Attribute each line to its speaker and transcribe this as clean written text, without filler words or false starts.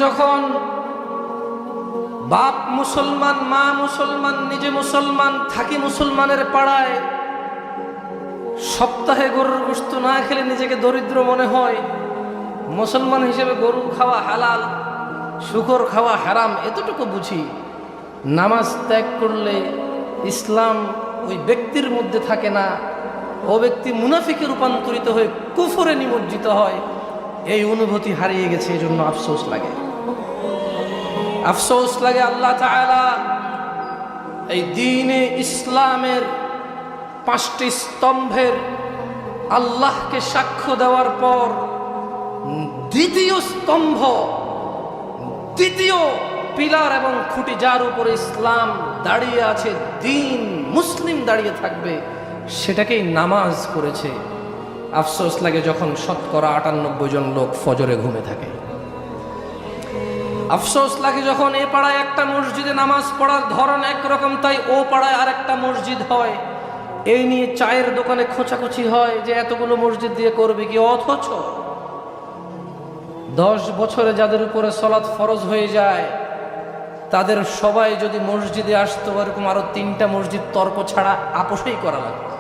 Speaker 1: যখন বাপ মুসলমান, মা মুসলমান, নিজে মুসলমান, থাকি মুসলমানের পাড়ায়, সপ্তাহে গরুর গোশত না খেলে নিজেকে দরিদ্র মনে হয়। মুসলমান হিসেবে গরু খাওয়া হালাল, শুকর খাওয়া হারাম, এতটুকু বুঝি। নামাজ ত্যাগ করলে ইসলাম ওই ব্যক্তির মধ্যে থাকে না, ও ব্যক্তি মুনাফিকে রূপান্তরিত হয়ে কুফরে নিমজ্জিত হয়। এই অনুভূতি হারিয়ে গেছে, এই জন্য আফসোস লাগে। আফসোস লাগে আল্লাহ তাআলা এই দ্বীনে ইসলামের 5টি স্তম্ভের আল্লাহকে সাক্ষ্য দেওয়ার পর দ্বিতীয় স্তম্ভ, দ্বিতীয় পিলার এবং খুঁটি, যার উপরে ইসলাম দাঁড়িয়ে আছে, দ্বীন মুসলিম দাঁড়িয়ে থাকবে, সেটাকেই নামাজ করেছে। আফসোস লাগে যখন 98% জন লোক ফজরে ঘুমে থাকে। আফসোস লাগে যখন এ পাড়ায় একটা মসজিদে নামাজ পড়ার ধরন একরকম, তাই ও পাড়ায় আরেকটা মসজিদ হয়। এই নিয়ে চায়ের দোকানে খোঁচাখুচি হয় যে এতগুলো মসজিদ দিয়ে করবে কি। অথচ 10 বছরে যাদের উপরে সালাত ফরজ হয়ে যায়, তাদের সবাই যদি মসজিদে আসতো, এরকম আরো 3টা মসজিদ তর্ক ছাড়া আপোষই করা লাগতো।